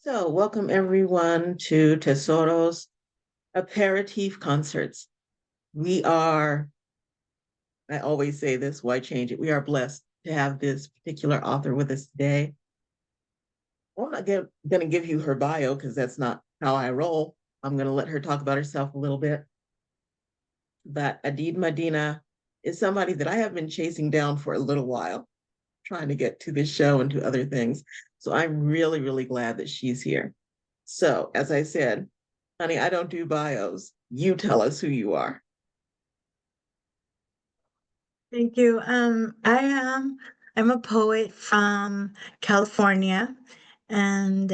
So, welcome everyone to Tesoro's Aperitif concerts. We are, I always say this, why change it? We are blessed to have this particular author with us today. I'm not going to give you her bio because that's not how I roll. I'm going to let her talk about herself a little bit. But Aideed Medina is somebody that I have been chasing down for a little while, trying to get to this show and to other things. So I'm really, really glad that she's here. So, as I said, honey, I don't do bios. You tell us who you are. Thank you. I'm a poet from California, and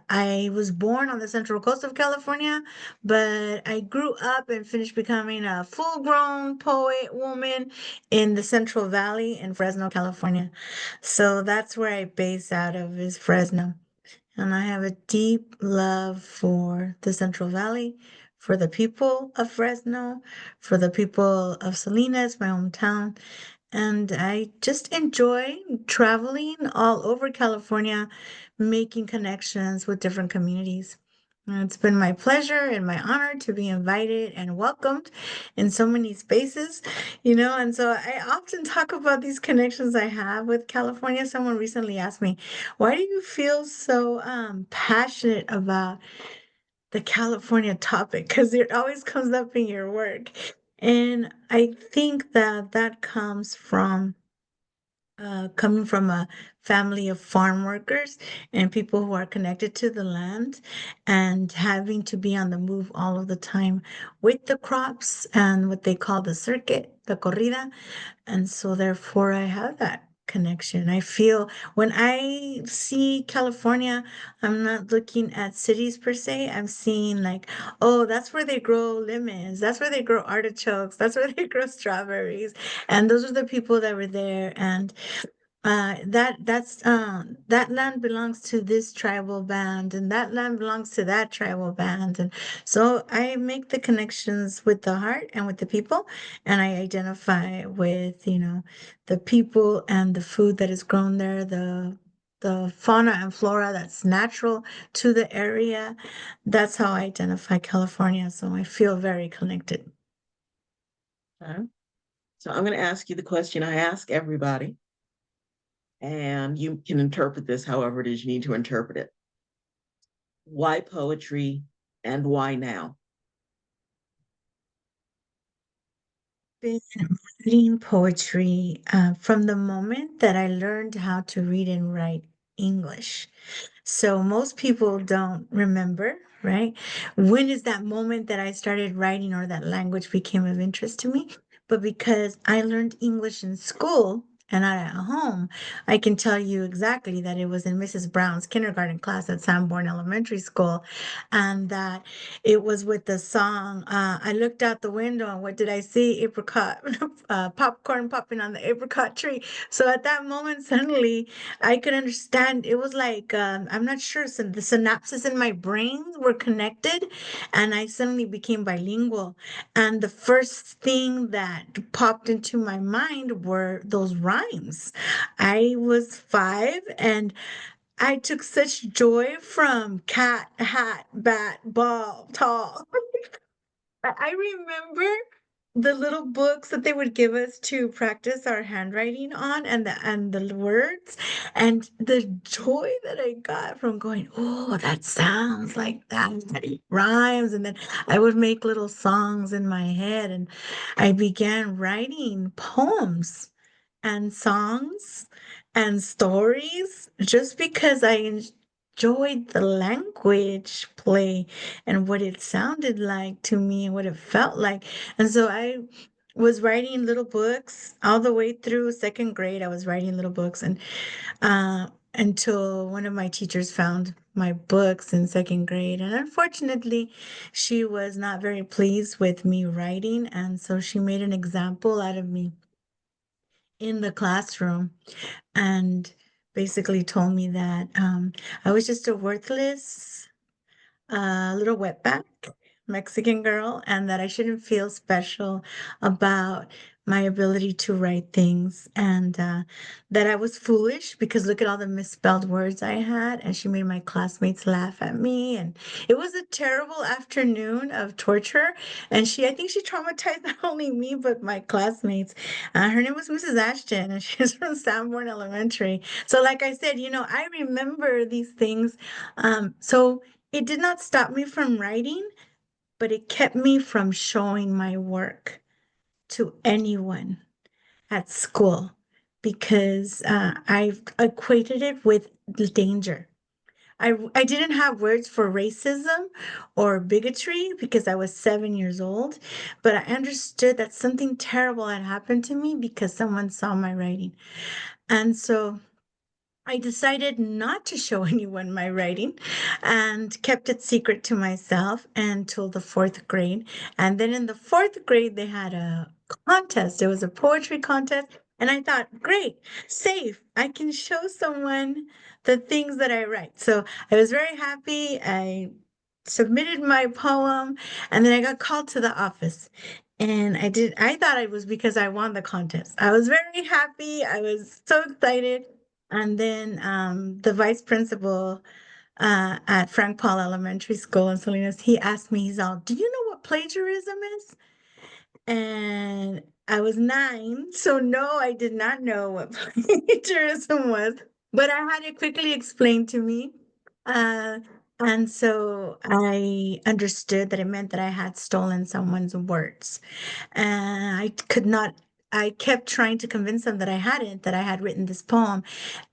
I was born on the central coast of California, but I grew up and finished becoming a full-grown poet woman in the Central Valley in Fresno, California. So that's where I base out of is Fresno. And I have a deep love for the Central Valley, for the people of Fresno, for the people of Salinas, my hometown. And I just enjoy traveling all over California, making connections with different communities. And it's been my pleasure and my honor to be invited and welcomed in so many spaces, and so I often talk about these connections I have with California. Someone recently asked me, why do you feel so passionate about the California topic? Because it always comes up in your work. And I think that that comes from coming from a family of farm workers and people who are connected to the land and having to be on the move all of the time with the crops and what they call the circuit, the corrida. And so, therefore, I have that connection. I feel when I see California, I'm not looking at cities per se. I'm seeing like, oh, that's where they grow lemons. That's where they grow artichokes. That's where they grow strawberries. And those are the people that were there. And that land belongs to this tribal band, and that land belongs to that tribal band. And so I make the connections with the heart and with the people, and I identify with, the people and the food that is grown there, the fauna and flora that's natural to the area. That's how I identify California. So I feel very connected. Okay. So I'm going to ask you the question I ask everybody, and you can interpret this however it is you need to interpret it. Why poetry and why now? Been reading poetry from the moment that I learned how to read and write English. So most people don't remember, right? When is that moment that I started writing or that language became of interest to me? But because I learned English in school and not at home, I can tell you exactly that it was in Mrs. Brown's kindergarten class at Sanborn Elementary School, and that it was with the song, I looked out the window and what did I see? Apricot, popcorn popping on the apricot tree. So at that moment, suddenly I could understand. It was like, I'm not sure, so the synapses in my brain were connected, and I suddenly became bilingual. And the first thing that popped into my mind were those rhymes. I was 5 and I took such joy from cat, hat, bat, ball, tall. I remember the little books that they would give us to practice our handwriting on and the words and the joy that I got from going, oh, that sounds like that. It rhymes. And then I would make little songs in my head and I began writing poems and songs and stories just because I enjoyed the language play and what it sounded like to me and what it felt like. And so I was writing little books all the way through second grade. I was writing little books and until one of my teachers found my books in second grade. And unfortunately, she was not very pleased with me writing. And so she made an example out of me in the classroom and basically told me that I was just a worthless little wetback Mexican girl and that I shouldn't feel special about my ability to write things, and that I was foolish because look at all the misspelled words I had. And she made my classmates laugh at me. And it was a terrible afternoon of torture. And I think she traumatized not only me, but my classmates. Her name was Mrs. Ashton, and she's from Sanborn Elementary. So, like I said, I remember these things. So it did not stop me from writing, but it kept me from showing my work to anyone at school because I've equated it with danger. I didn't have words for racism or bigotry because I was 7 years old, but I understood that something terrible had happened to me because someone saw my writing. And so I decided not to show anyone my writing and kept it secret to myself until the fourth grade. And then in the fourth grade, they had a contest. It was a poetry contest. And I thought, great, safe. I can show someone the things that I write. So I was very happy. I submitted my poem and then I got called to the office. And I thought it was because I won the contest. I was very happy. I was so excited. And then the vice principal at Frank Paul Elementary School in Salinas, he asked me, he's all, do you know what plagiarism is? And I was 9, so no, I did not know what plagiarism was, but I had it quickly explained to me. Uh, and so I understood that it meant that I had stolen someone's words. And I kept trying to convince him that I hadn't, that I had written this poem.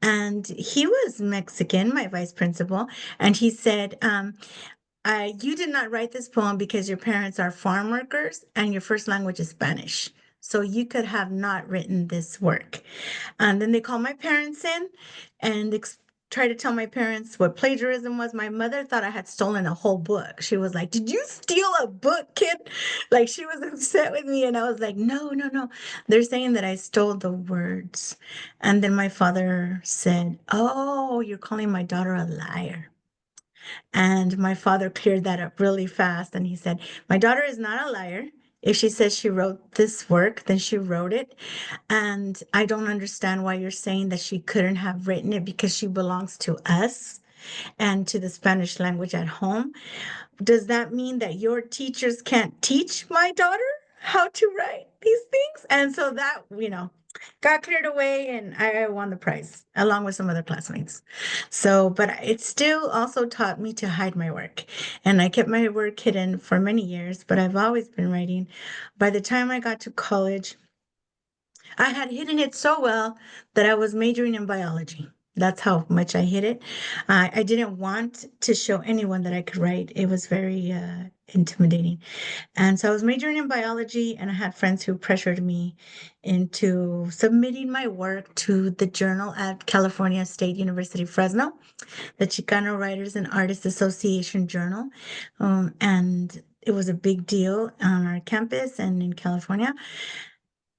And he was Mexican, my vice principal, and he said, you did not write this poem because your parents are farm workers and your first language is Spanish. So you could have not written this work. And then they called my parents in and tried to tell my parents what plagiarism was. My mother thought I had stolen a whole book. She was like, did you steal a book, kid? Like she was upset with me. And I was like, no, no, no. They're saying that I stole the words. And then my father said, oh, you're calling my daughter a liar. And my father cleared that up really fast. And he said, my daughter is not a liar. If she says she wrote this work, then she wrote it. And I don't understand why you're saying that she couldn't have written it because she belongs to us and to the Spanish language at home. Does that mean that your teachers can't teach my daughter how to write these things? And so that, got cleared away and I won the prize along with some other classmates. So, but it still also taught me to hide my work. And I kept my work hidden for many years, but I've always been writing. By the time I got to college, I had hidden it so well that I was majoring in biology. That's how much I hid it. I didn't want to show anyone that I could write. It was very intimidating. And so I was majoring in biology, and I had friends who pressured me into submitting my work to the journal at California State University, Fresno, the Chicano Writers and Artists Association Journal. And it was a big deal on our campus and in California.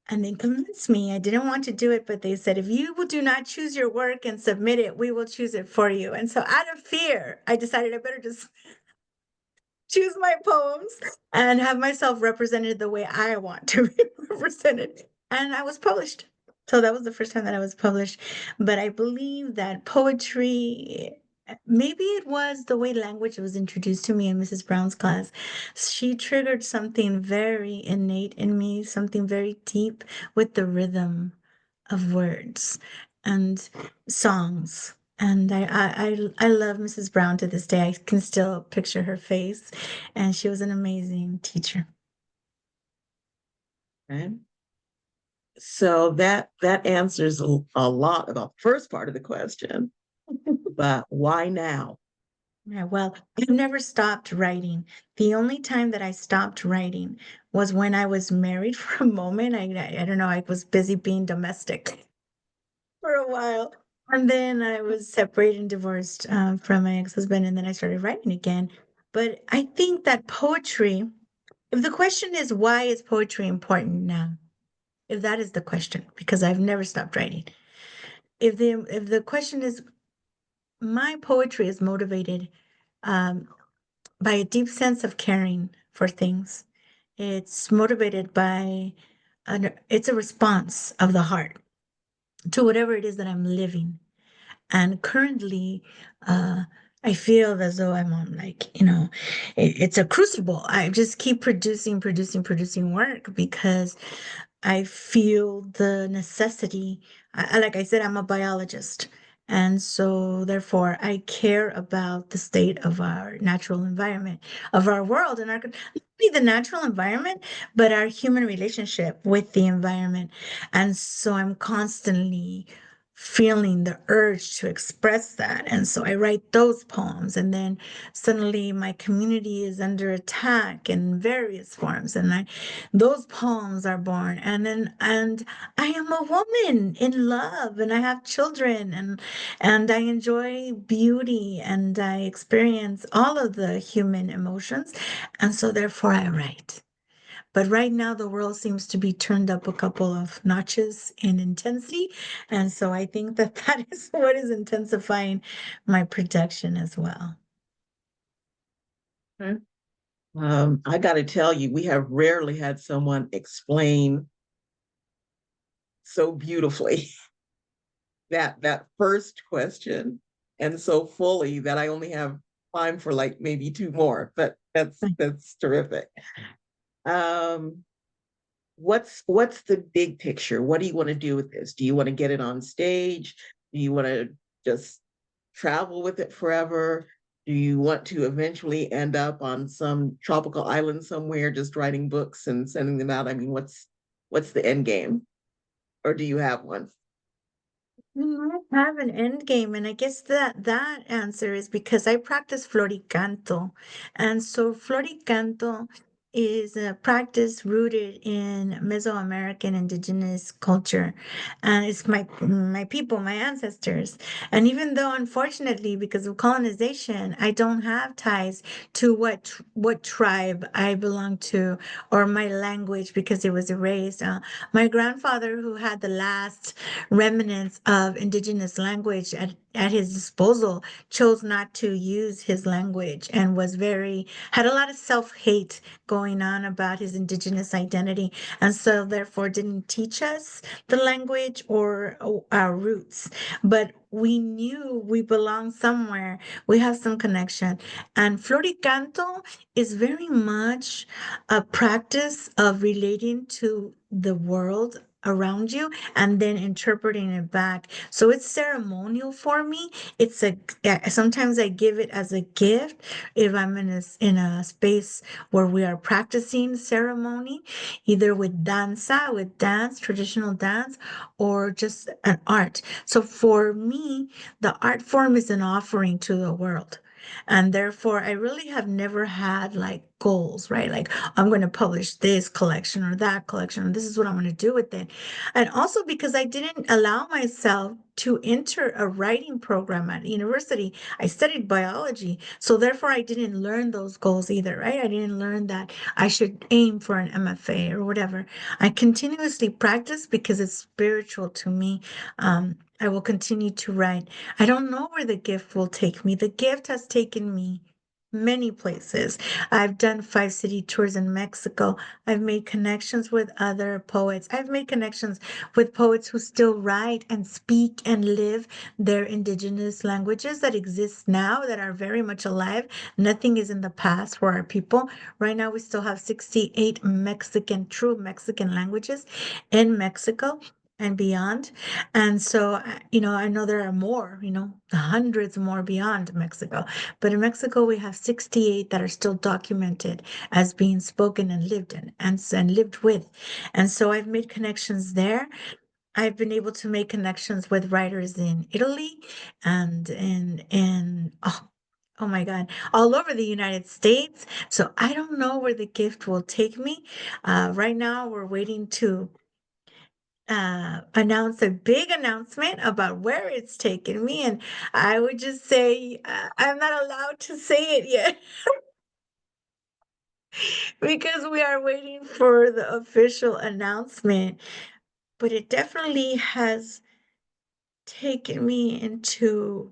And they convinced me. I didn't want to do it, but they said, if you do not choose your work and submit it, we will choose it for you. And so out of fear, I decided I better just choose my poems and have myself represented the way I want to be represented. And I was published. So that was the first time that I was published. But I believe that poetry, maybe it was the way language was introduced to me in Mrs. Brown's class. She triggered something very innate in me, something very deep with the rhythm of words and songs. And I love Mrs. Brown to this day. I can still picture her face, and she was an amazing teacher. Okay. So that answers a lot about the first part of the question, but why now? Yeah, well, I've never stopped writing. The only time that I stopped writing was when I was married for a moment. I don't know, I was busy being domestic for a while. And then I was separated and divorced from my ex-husband, and then I started writing again. But I think that poetry, if the question is why is poetry important now? If that is the question, because I've never stopped writing. If the question is my poetry is motivated um, by a deep sense of caring for things. It's motivated by it's a response of the heart to whatever it is that I'm living. And currently, uh, I feel as though I'm on like, it's a crucible. I just keep producing, producing, producing work because I feel the necessity. Like I said, I'm a biologist. And so, therefore, I care about the state of our natural environment, of our world, and not only the natural environment, but our human relationship with the environment. And so, I'm constantly feeling the urge to express that. And so I write those poems, and then suddenly my community is under attack in various forms. And those poems are born. And I am a woman in love, and I have children, and I enjoy beauty, and I experience all of the human emotions. And so therefore I write. But right now, the world seems to be turned up a couple of notches in intensity. And so I think that that is what is intensifying my production as well. Okay. I got to tell you, we have rarely had someone explain so beautifully that first question and so fully that I only have time for like maybe two more, but that's terrific. Um, what's the big picture? What do you want to do with this? Do you want to get it on stage? Do you want to just travel with it forever? Do you want to eventually end up on some tropical island somewhere just writing books and sending them out? I mean, what's the end game? Or do you have one? I have an end game, and I guess that answer is because I practice floricanto. And so floricanto is a practice rooted in Mesoamerican indigenous culture. And it's my people, my ancestors. And even though unfortunately, because of colonization, I don't have ties to what tribe I belong to or my language because it was erased. My grandfather, who had the last remnants of indigenous language at his disposal, chose not to use his language and had a lot of self-hate going on about his indigenous identity, and so therefore didn't teach us the language or our roots. But we knew we belong somewhere. We have some connection. And Floricanto is very much a practice of relating to the world around you and then interpreting it back. So it's ceremonial for me. Yeah, sometimes I give it as a gift if I'm in a space where we are practicing ceremony, either with danza, with dance, traditional dance, or just an art. So for me, the art form is an offering to the world. And therefore, I really have never had like goals, right? Like, I'm going to publish this collection or that collection, and this is what I'm going to do with it. And also because I didn't allow myself to enter a writing program at university. I studied biology. So therefore, I didn't learn those goals either, right? I didn't learn that I should aim for an MFA or whatever. I continuously practice because it's spiritual to me. I will continue to write. I don't know where the gift will take me. The gift has taken me many places. I've done 5 city tours in Mexico. I've made connections with other poets. I've made connections with poets who still write and speak and live their indigenous languages that exist now, that are very much alive. Nothing is in the past for our people. Right now, we still have 68 true Mexican languages in Mexico and beyond. And so, I know there are more, hundreds more beyond Mexico. But in Mexico, we have 68 that are still documented as being spoken and lived in and lived with. And so I've made connections there. I've been able to make connections with writers in Italy and oh my God, all over the United States. So I don't know where the gift will take me. Right now, we're waiting to announce a big announcement about where it's taken me. And I would just say I'm not allowed to say it yet because we are waiting for the official announcement. But it definitely has taken me into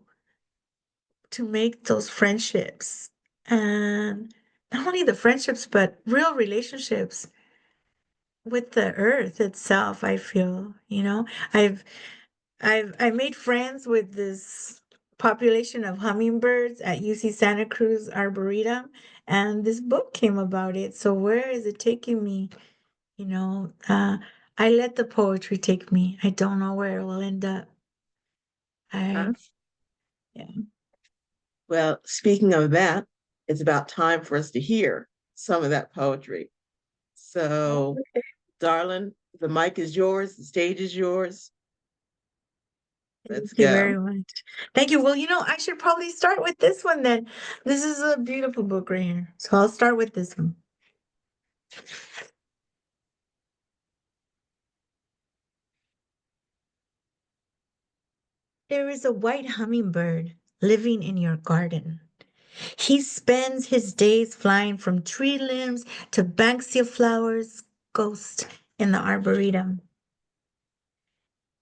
to make those friendships, and not only the friendships but real relationships with the earth itself, I feel, I've I made friends with this population of hummingbirds at UC Santa Cruz Arboretum, and this book came about it. So where is it taking me? You know, uh, I let the poetry take me. I don't know where it will end up. Huh? I Yeah. Well, speaking of that, it's about time for us to hear some of that poetry. So, Okay. darling, the mic is yours, the stage is yours. Let's Thank you go. very much. Thank you. Well, I should probably start with this one then. This is a beautiful book right here. So I'll start with this one. There is a white hummingbird living in your garden. He spends his days flying from tree limbs to banksia flowers, ghost in the arboretum.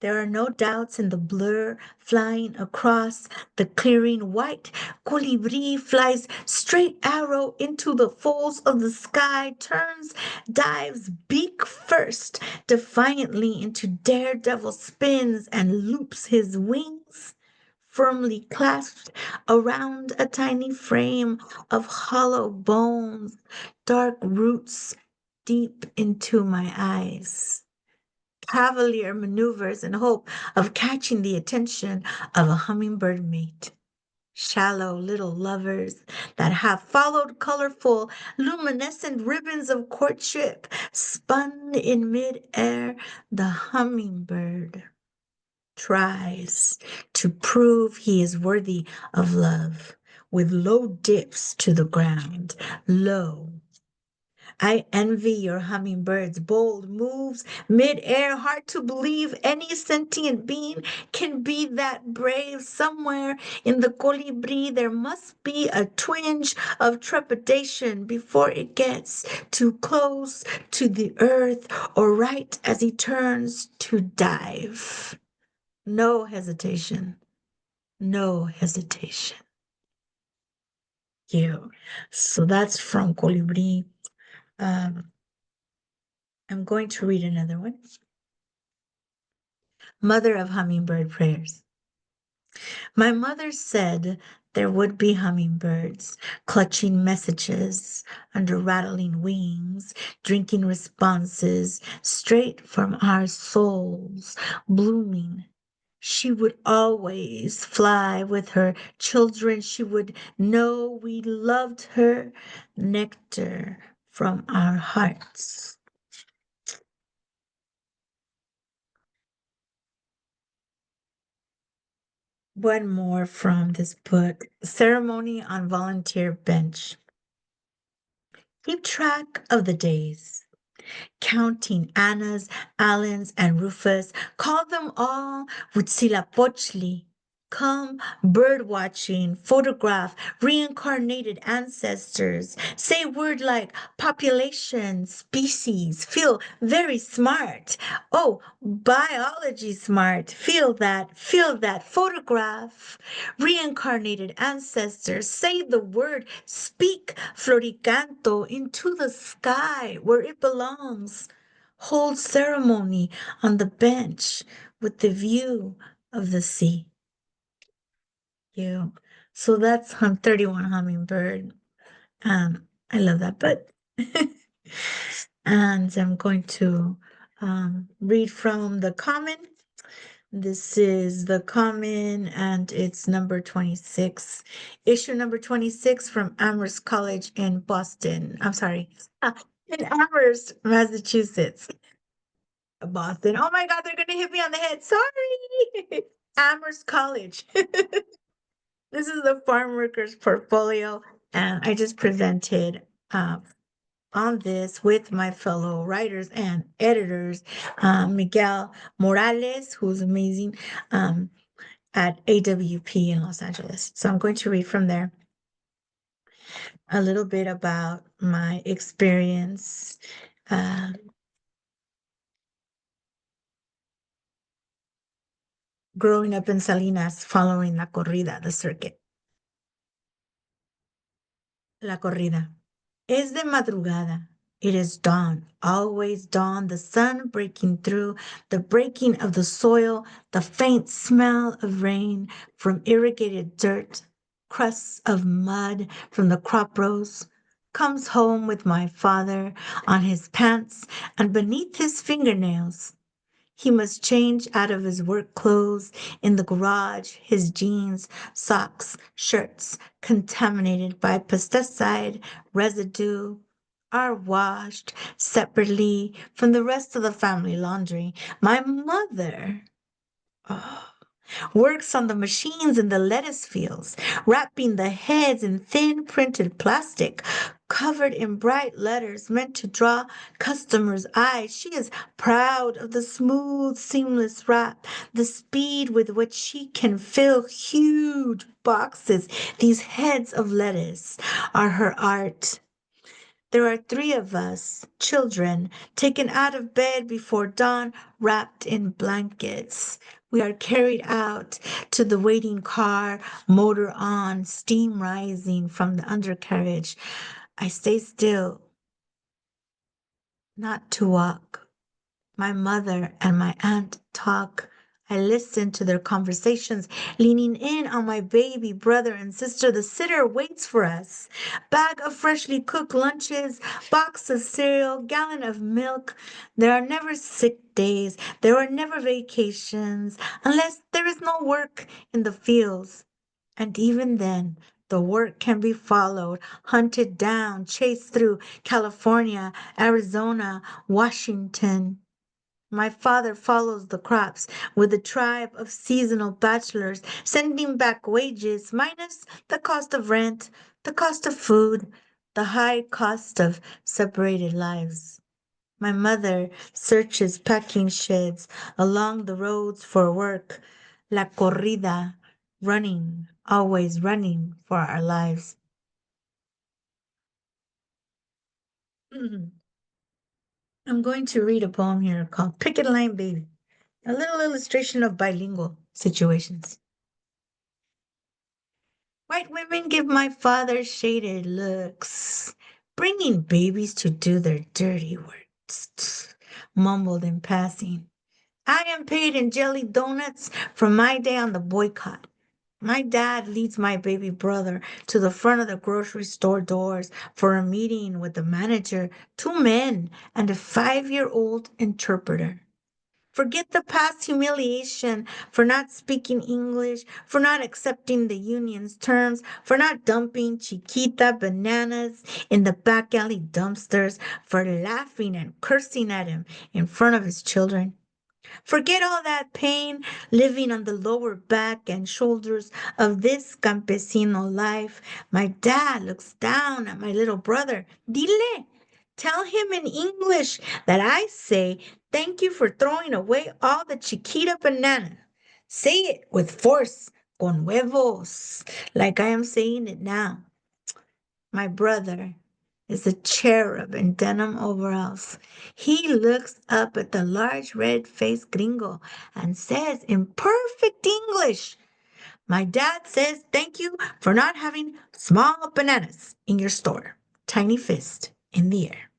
There are no doubts in the blur flying across the clearing. White colibri flies straight arrow into the folds of the sky, turns, dives beak first, defiantly into daredevil spins and loops his wings firmly clasped around a tiny frame of hollow bones, dark roots deep into my eyes. Cavalier maneuvers in hope of catching the attention of a hummingbird mate. Shallow little lovers that have followed colorful, luminescent ribbons of courtship spun in midair. The hummingbird tries to prove he is worthy of love with low dips to the ground. Low. I envy your hummingbird's bold moves mid-air. Hard to believe any sentient being can be that brave. Somewhere in the colibri, there must be a twinge of trepidation before it gets too close to the earth or right as he turns to dive. No hesitation. No hesitation. You. So that's from Colibri. Um, I'm going to read another one. Mother of Hummingbird Prayers. My mother said there would be hummingbirds clutching messages under rattling wings, drinking responses straight from our souls, blooming. She would always fly with her children. She would know we loved her, nectar from our hearts. One more from this book, Ceremony on Volunteer Bench. Keep track of the days, counting Annas, Allens, and Rufus. Call them all Huitzilopochtli. Come bird watching, photograph reincarnated ancestors. Say word like population, species. Feel very smart. Oh, biology smart. Feel that. Photograph reincarnated ancestors. Say the word, speak floricanto into the sky where it belongs. Hold ceremony on the bench with the view of the sea. You. So that's 31 Hummingbird. I love that. But and I'm going to read from the Common. This is the Common, and it's number 26, issue number 26 from Amherst College in Boston. I'm sorry, in Amherst, Massachusetts. Boston. Oh my God, they're gonna hit me on the head. Sorry. Amherst College. This is the farm workers portfolio, and I just presented on this with my fellow writers and editors, Miguel Morales, who's amazing, at AWP in Los Angeles. So I'm going to read from there a little bit about my experience uh, growing up in Salinas following La Corrida, the circuit. La corrida. Es de madrugada. It is dawn, always dawn, the sun breaking through, the breaking of the soil, the faint smell of rain from irrigated dirt, crusts of mud from the crop rows. Comes home with my father on his pants and beneath his fingernails. He must change out of his work clothes in the garage, his jeans, socks, shirts contaminated by pesticide residue are washed separately from the rest of the family laundry. My mother. Oh, works on the machines in the lettuce fields, wrapping the heads in thin printed plastic, covered in bright letters meant to draw customers' eyes. She is proud of the smooth, seamless wrap, the speed with which she can fill huge boxes. These heads of lettuce are her art. There are three of us, children, taken out of bed before dawn, wrapped in blankets. We are carried out to the waiting car, motor on, steam rising from the undercarriage. I stay still, not to walk. My mother and my aunt talk. I listen to their conversations, leaning in on my baby brother and sister. The sitter waits for us. Bag of freshly cooked lunches, box of cereal, gallon of milk. There are never sick days. There are never vacations unless there is no work in the fields. And even then, the work can be followed, hunted down, chased through California, Arizona, Washington. My father follows the crops with a tribe of seasonal bachelors, sending back wages minus the cost of rent, the cost of food, the high cost of separated lives. My mother searches packing sheds along the roads for work, la corrida, running, always running for our lives. I'm going to read a poem here called Picket Line Baby, a little illustration of bilingual situations. White women give my father shaded looks, bringing babies to do their dirty work, mumbled in passing. I am paid in jelly donuts for my day on the boycott. My dad leads my baby brother to the front of the grocery store doors for a meeting with the manager, two men, and a 5-year-old interpreter. Forget the past humiliation for not speaking English, for not accepting the union's terms, for not dumping Chiquita bananas in the back alley dumpsters, for laughing and cursing at him in front of his children. Forget all that pain living on the lower back and shoulders of this campesino life. My dad looks down at my little brother. Dile, tell him in English that I say thank you for throwing away all the Chiquita banana. Say it with force, con huevos, like I am saying it now. My brother is a cherub in denim overalls. He looks up at the large red-faced gringo and says in perfect English, my dad says thank you for not having small bananas in your store. Tiny fist in the air.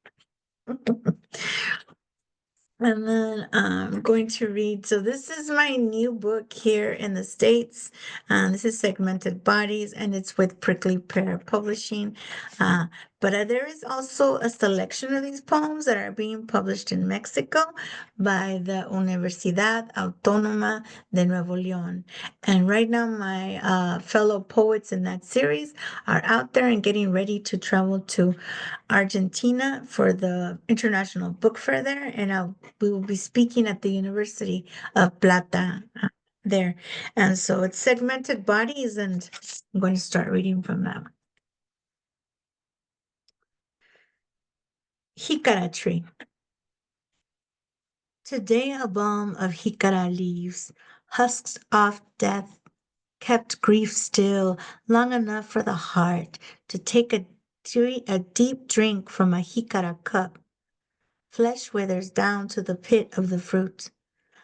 And then I'm going to read. So, this is my new book here in the States. This is Segmented Bodies, and it's with Prickly Pear Publishing. But there is also a selection of these poems that are being published in Mexico by the Universidad Autónoma de Nuevo León. And right now, my fellow poets in that series are out there and getting ready to travel to Argentina for the International Book Fair there, and we will be speaking at the University of Plata there. And so it's Segmented Bodies, and I'm going to start reading from that one. Jicara Tree. Today a balm of jicara leaves, husks off death, kept grief still long enough for the heart to take a deep drink from a jicara cup. Flesh withers down to the pit of the fruit.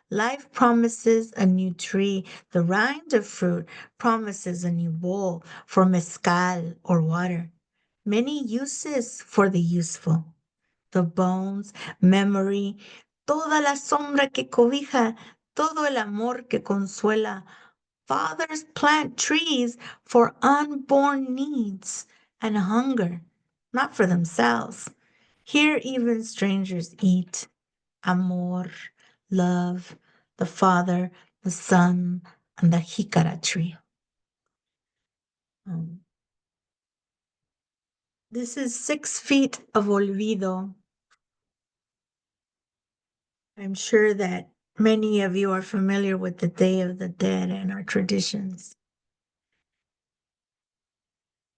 Life promises a new tree. The rind of fruit promises a new bowl for mezcal or water. Many uses for the useful. the bones, memory, toda la sombra que cobija, todo el amor que consuela. Fathers plant trees for unborn needs and hunger, not for themselves. Here, even strangers eat amor, love, the Father, the Son, and the jicara tree. Um, this is 6 feet of olvido. I'm sure that many of you are familiar with the Day of the Dead and our traditions.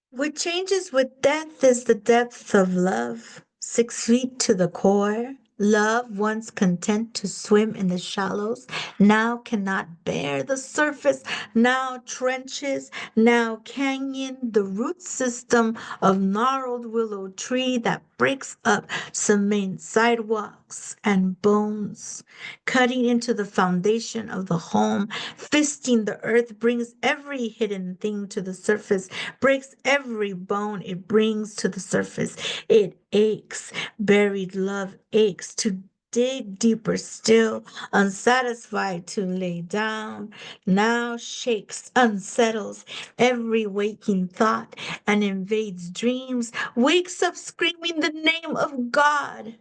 What changes with death is the depth of love, 6 feet to the core. Love, once content to swim in the shallows, now cannot bear the surface, now trenches, now canyon, the root system of gnarled willow tree that breaks up cement sidewalks and bones, cutting into the foundation of the home, fisting the earth, brings every hidden thing to the surface, breaks every bone it brings to the surface. It aches. Buried love aches to dig deeper still, unsatisfied to lay down. Now shakes, unsettles every waking thought and invades dreams, wakes up screaming the name of God.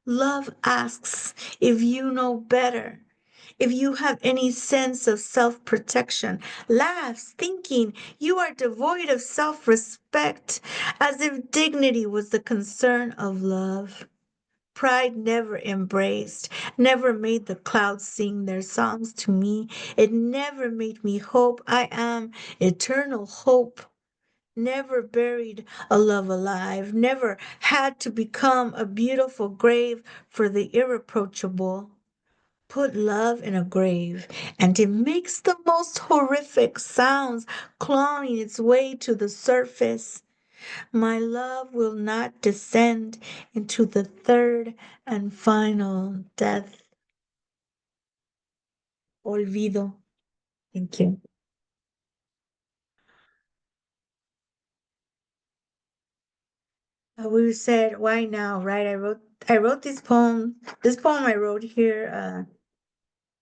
Love asks if you know better, if you have any sense of self protection, laughs, thinking you are devoid of self respect, as if dignity was the concern of love. Pride never embraced, never made the clouds sing their songs to me. It never made me hope I am eternal hope. Never buried a love alive, never had to become a beautiful grave for the irreproachable. Put love in a grave, and it makes the most horrific sounds, clawing its way to the surface. My love will not descend into the third and final death. Olvido. Thank you. We said, why now, right? I wrote this poem I wrote here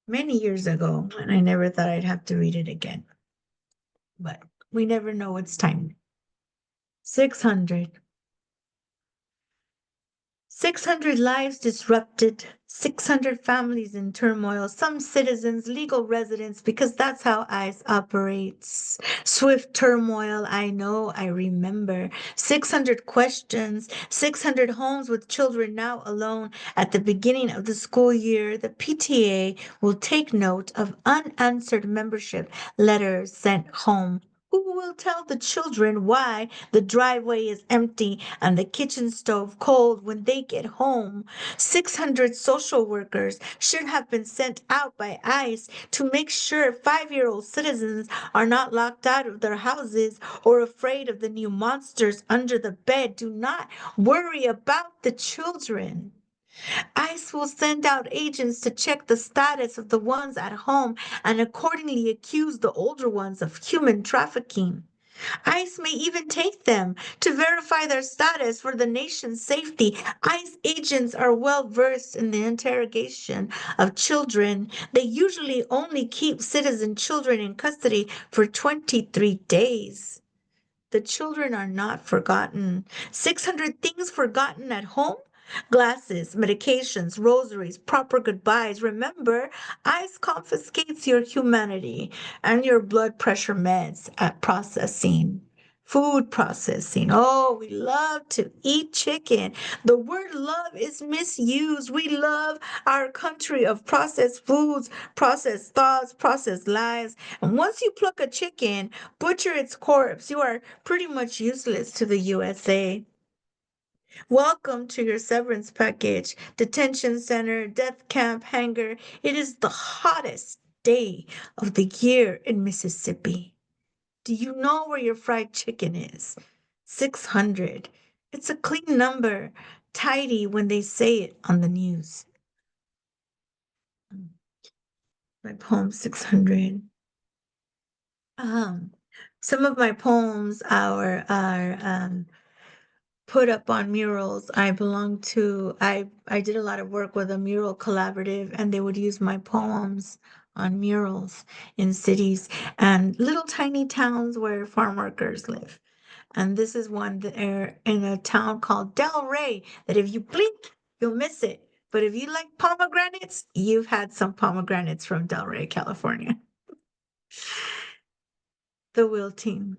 many years ago, and I never thought I'd have to read it again. But we never know what's time. 600. 600 lives disrupted, 600 families in turmoil, some citizens, legal residents, because that's how ICE operates. Swift turmoil, I know, I remember. 600 questions, 600 homes with children now alone. At the beginning of the school year, the PTA will take note of unanswered membership letters sent home. Who will tell the children why the driveway is empty and the kitchen stove cold when they get home? 600 social workers should have been sent out by ICE to make sure 5-year-old citizens are not locked out of their houses or afraid of the new monsters under the bed. Do not worry about the children. ICE will send out agents to check the status of the ones at home and accordingly accuse the older ones of human trafficking. ICE may even take them to verify their status for the nation's safety. ICE agents are well versed in the interrogation of children. They usually only keep citizen children in custody for 23 days. The children are not forgotten. 600 things forgotten at home? Glasses, medications, rosaries, proper goodbyes. Remember, ICE confiscates your humanity and your blood pressure meds at processing. Food processing. Oh, we love to eat chicken. The word love is misused. We love our country of processed foods, processed thoughts, processed lives. And once you pluck a chicken, butcher its corpse, you are pretty much useless to the USA. Welcome to your severance package, detention center, death camp, hangar. It is the hottest day of the year in Mississippi. Do you know where your fried chicken is? 600. It's a clean number, tidy when they say it on the news. My poem 600. Um, some of my poems are put up on murals. I did a lot of work with a mural collaborative, and they would use my poems on murals in cities and little tiny towns where farm workers live. And this is one that in a town called Del Rey, that if you blink, you'll miss it. But if you like pomegranates, you've had some pomegranates from Del Rey, California. The wilting.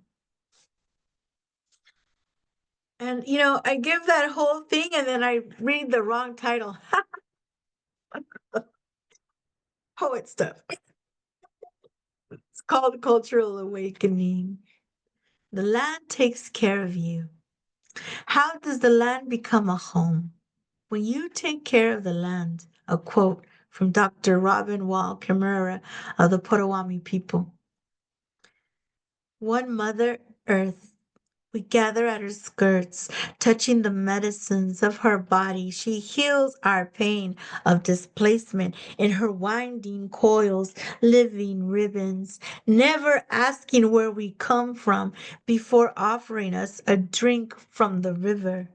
And I give that whole thing and then I read the wrong title. Poet stuff. It's called Cultural Awakening. The land takes care of you. How does the land become a home? When you take care of the land, a quote from Dr. Robin Wall Kimura of the Potawatomi people. One Mother Earth, we gather at her skirts, touching the medicines of her body. She heals our pain of displacement in her winding coils, living ribbons, never asking where we come from before offering us a drink from the river.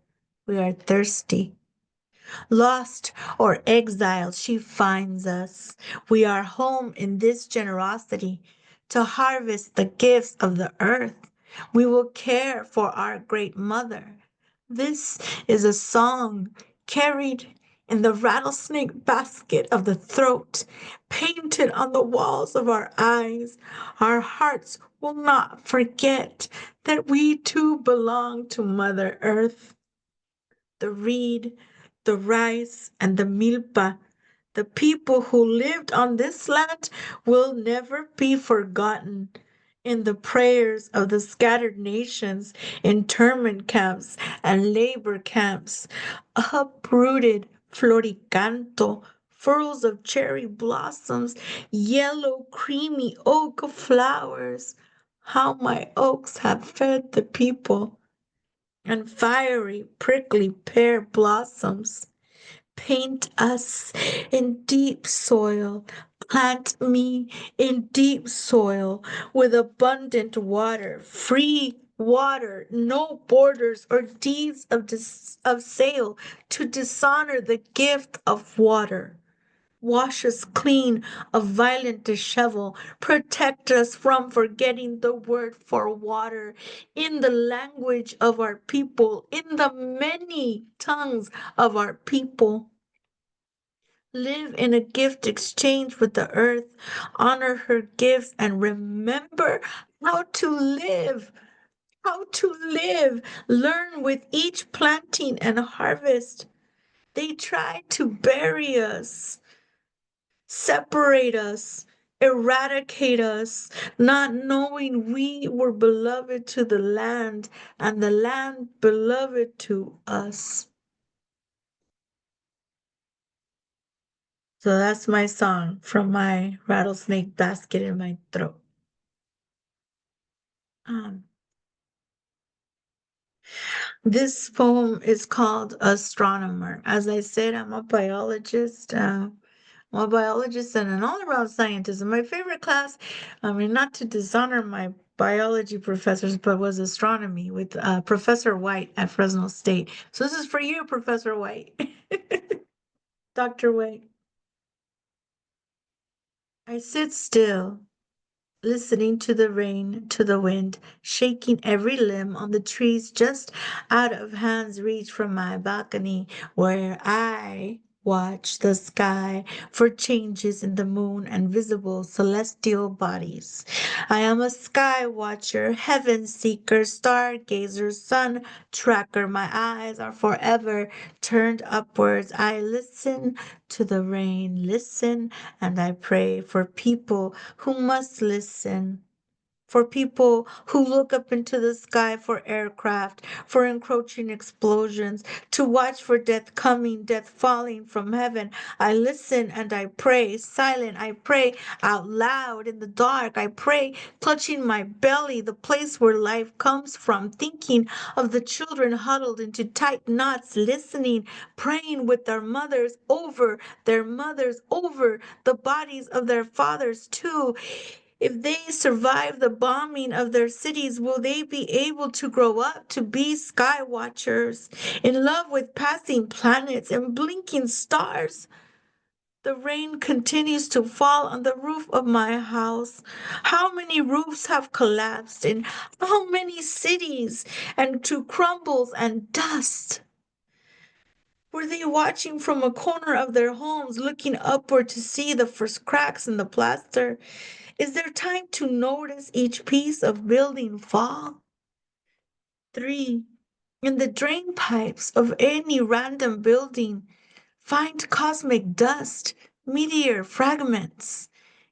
We are thirsty. Lost or exiled, she finds us. We are home in this generosity to harvest the gifts of the earth. We will care for our great mother. This is a song carried in the rattlesnake basket of the throat, painted on the walls of our eyes. Our hearts will not forget that we too belong to Mother Earth. The reed, the rice, and the milpa. The people who lived on this land will never be forgotten. In the prayers of the scattered nations, internment camps, and labor camps, uprooted floricanto, furls of cherry blossoms, yellow, creamy oak flowers. How my oaks have fed the people, and fiery, prickly pear blossoms. Paint us in deep soil. Plant me in deep soil with abundant water, free water, no borders or deeds of sale to dishonor the gift of water. Wash us clean of violent dishevel. Protect us from forgetting the word for water in the language of our people, in the many tongues of our people. Live in a gift exchange with the earth. Honor her gifts and remember how to live. How to live. Learn with each planting and harvest. They try to bury us, separate us, eradicate us, not knowing we were beloved to the land and the land beloved to us. So that's my song from my rattlesnake basket in my throat. Um, this poem is called Astronomer. As I said, I'm a biologist. I'm a biologist and an all-around scientist. And my favorite class, I mean, not to dishonor my biology professors, but was astronomy with Professor White at Fresno State. So this is for you, Professor White. Dr. White. I sit still, listening to the rain, to the wind, shaking every limb on the trees just out of hand's reach from my balcony, where I watch the sky for changes in the moon and visible celestial bodies. I am a sky watcher, heaven seeker, stargazer, sun tracker. My eyes are forever turned upwards. I listen to the rain, listen, and I pray for people who must listen, for people who look up into the sky for aircraft, for encroaching explosions, to watch for death coming, death falling from heaven. I listen and I pray, silent. I pray out loud in the dark. I pray, clutching my belly, the place where life comes from, thinking of the children huddled into tight knots, listening, praying with their mothers over the bodies of their fathers too. If they survive the bombing of their cities, will they be able to grow up to be sky watchers, in love with passing planets and blinking stars? The rain continues to fall on the roof of my house. How many roofs have collapsed in how many cities and to crumbles and dust? Were they watching from a corner of their homes, looking upward to see the first cracks in the plaster? Is there time to notice each piece of building fall? 3. In the drain pipes of any random building, find cosmic dust, meteor fragments.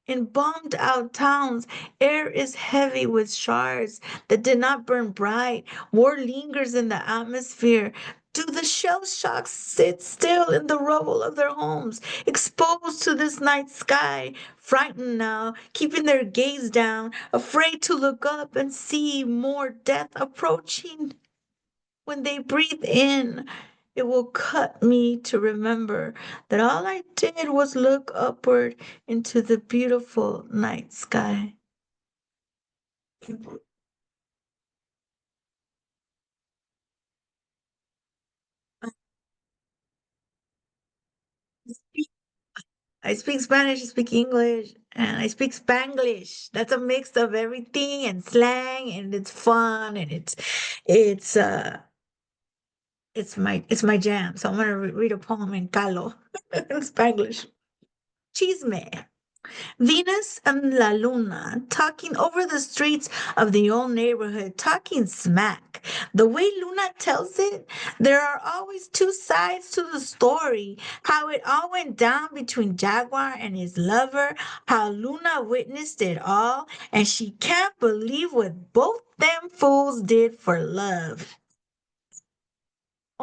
In bombed out towns, air is heavy with shards that did not burn bright. War lingers in the atmosphere. Do the shell shocks sit still in the rubble of their homes, exposed to this night sky, frightened now, keeping their gaze down, afraid to look up and see more death approaching? When they breathe in, it will cut me to remember that all I did was look upward into the beautiful night sky. I speak Spanish, I speak English, and I speak Spanglish. That's a mix of everything and slang, and it's fun, and it's uh it's my jam. So I'm gonna read a poem in Calo in Spanglish. Chisme. Venus and La Luna talking over the streets of the old neighborhood, talking smack. The way Luna tells it, there are always two sides to the story. How it all went down between Jaguar and his lover, how Luna witnessed it all, and she can't believe what both them fools did for love.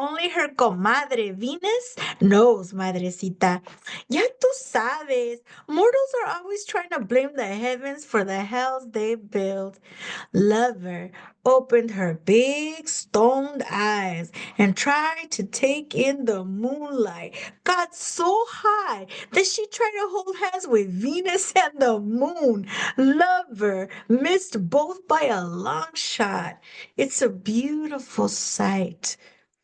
Only her comadre Venus knows, madrecita. Ya tú sabes, mortals are always trying to blame the heavens for the hells they build. Lover opened her big stoned eyes and tried to take in the moonlight. Got so high that she tried to hold hands with Venus and the moon. Lover missed both by a long shot. It's a beautiful sight,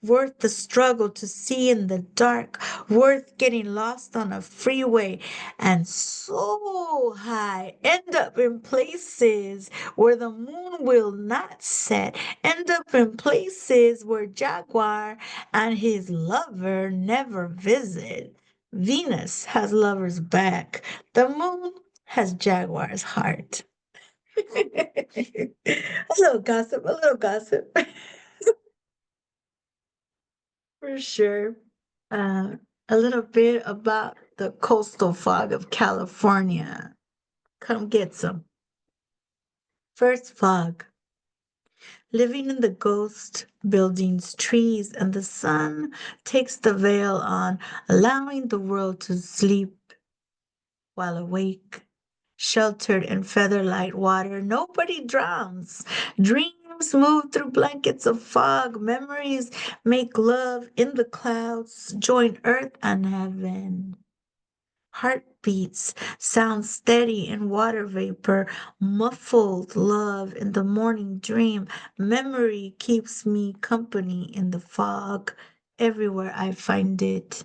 worth the struggle to see in the dark, worth getting lost on a freeway, and so high, end up in places where the moon will not set, end up in places where Jaguar and his lover never visit. Venus has lover's back, the moon has Jaguar's heart. A little gossip, a little gossip. For sure. Uh, a little bit about the coastal fog of California. Come get some. First fog. Living in the ghost buildings, trees, and the sun takes the veil on, allowing the world to sleep while awake. Sheltered in featherlight water, nobody drowns. Dreams move through blankets of fog. Memories make love in the clouds, join earth and heaven. Heartbeats sound steady in water vapor, muffled love in the morning dream. Memory keeps me company in the fog, everywhere I find it.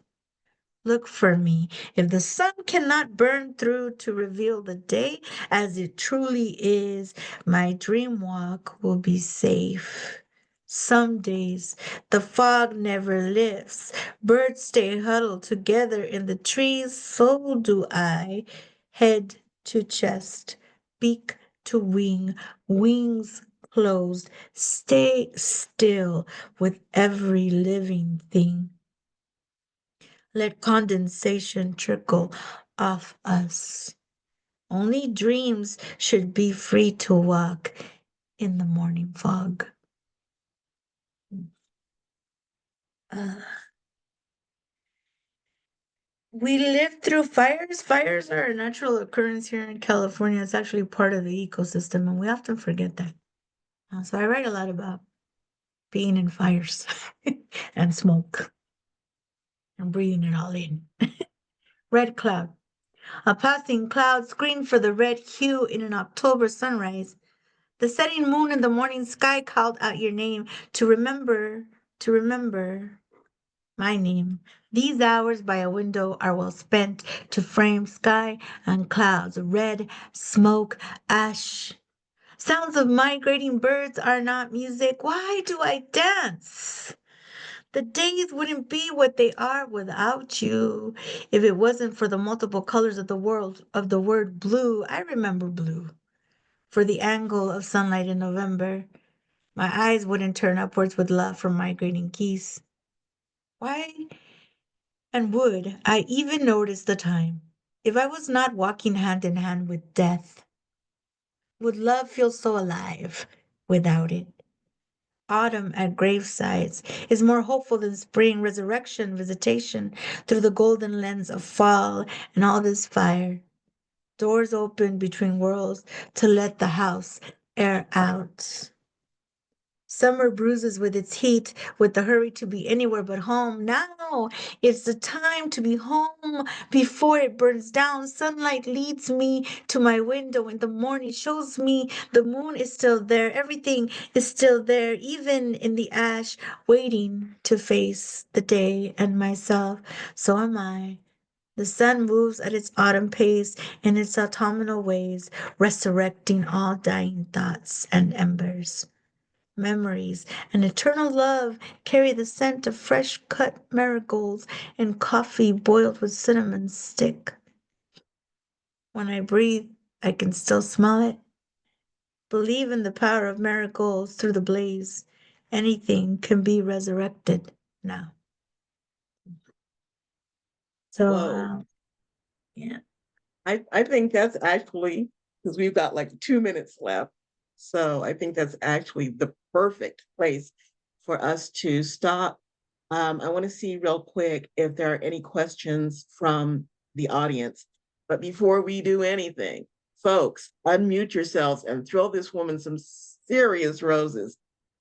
Look for me. If the sun cannot burn through to reveal the day as it truly is, my dream walk will be safe. Some days the fog never lifts. Birds stay huddled together in the trees. So do I. Head to chest, beak to wing, wings closed. Stay still with every living thing. Let condensation trickle off us. Only dreams should be free to walk in the morning fog. Uh, we live through fires. Fires are a natural occurrence here in California. It's actually part of the ecosystem, and we often forget that. So I write a lot about being in fires and smoke and breathing it all in. Red cloud. A passing cloud screened for the red hue in an October sunrise. The setting moon in the morning sky called out your name to remember my name. These hours by a window are well spent to frame sky and clouds, red, smoke, ash. Sounds of migrating birds are not music. Why do I dance? The days wouldn't be what they are without you. If it wasn't for the multiple colors of the world of the word blue, I remember blue. For the angle of sunlight in November, my eyes wouldn't turn upwards with love for migrating geese. Why and would I even notice the time if I was not walking hand in hand with death? Would love feel so alive without it? Autumn at gravesides is more hopeful than spring, resurrection, visitation through the golden lens of fall and all this fire. Doors open between worlds to let the house air out. Summer bruises with its heat, with the hurry to be anywhere but home. Now it's the time to be home before it burns down. Sunlight leads me to my window in the morning, shows me the moon is still there. Everything is still there, even in the ash, waiting to face the day and myself. So am I. The sun moves at its autumn pace in its autumnal ways, resurrecting all dying thoughts and embers. Memories and eternal love carry the scent of fresh cut marigolds and coffee boiled with cinnamon stick. When I breathe, I can still smell it. Believe in the power of marigolds through the blaze. Anything can be resurrected now. So, Whoa. yeah. I think that's actually, because we've got like 2 minutes left. So I think that's actually the perfect place for us to stop. I want to see real quick if there are any questions from the audience. But before we do anything, folks, unmute yourselves and throw this woman some serious roses.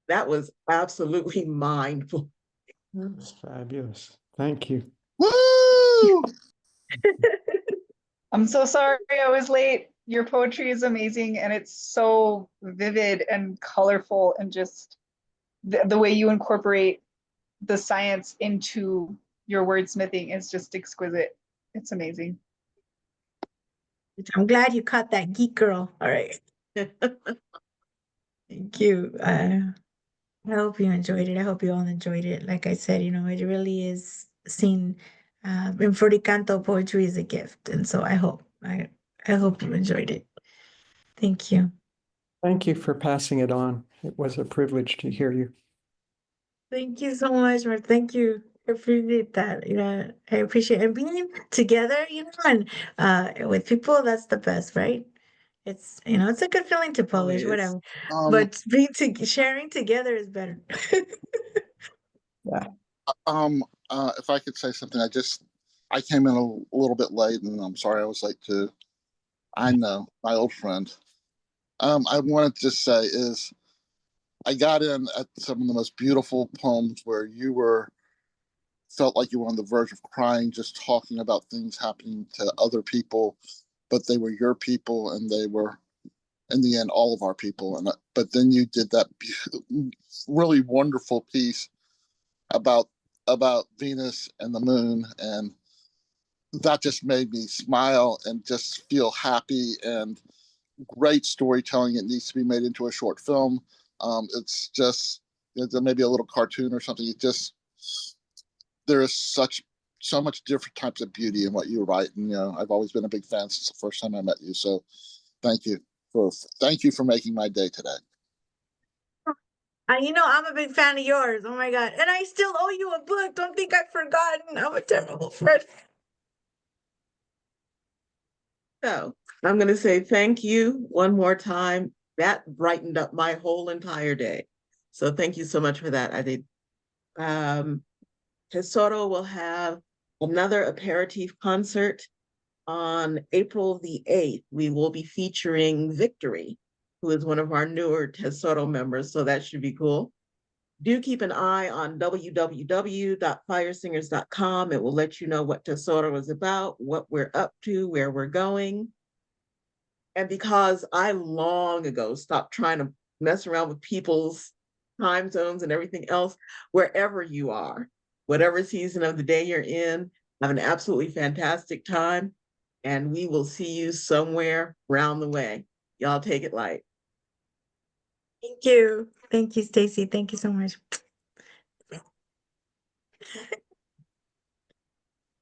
That was absolutely mind-blowing. That's fabulous. Thank you. Woo! I'm so sorry I was late. Your poetry is amazing and it's so vivid and colorful, and just the way you incorporate the science into your wordsmithing is just exquisite. It's amazing. I'm glad you caught that geek girl. All right. Thank you. I hope you enjoyed it. I hope you all enjoyed it. Like I said, it really is seen in Canto, poetry is a gift. And so I hope you enjoyed it. Thank you. Thank you for passing it on. It was a privilege to hear you. Thank you so much, Mark. Thank you. I appreciate that. I appreciate and being together, and with people, that's the best, right? It's a good feeling to publish, is. whatever. Um, But sharing together is better. Yeah. if I could say something, I came in a little bit late, and I'm sorry I was late too. I know, my old friend. I wanted to just say is I got in at some of the most beautiful poems where you felt like you were on the verge of crying, just talking about things happening to other people, but they were your people, and they were in the end all of our people. And but then you did that really wonderful piece about Venus and the moon, and that just made me smile and just feel happy. And great storytelling. It needs to be made into a short film. It's just maybe a little cartoon or something. It just there is so much different types of beauty in what you write, and I've always been a big fan since the first time I met you. So thank you for making my day today. I'm a big fan of yours. Oh my God. And I still owe you a book. Don't think I've forgotten. I'm a terrible friend. So I'm going to say thank you one more time. That brightened up my whole entire day. So thank you so much for that. I did. Tesoro will have another aperitif concert on April the 8th. We will be featuring Victory, who is one of our newer Tesoro members. So that should be cool. do keep an eye on www.firesingers.com. It will let you know what Tesoro is about, what we're up to, where we're going. And because I long ago stopped trying to mess around with people's time zones and everything else, wherever you are, whatever season of the day you're in, have an absolutely fantastic time. And we will see you somewhere around the way. Y'all take it light. Thank you. Thank you, Stacy. Thank you so much.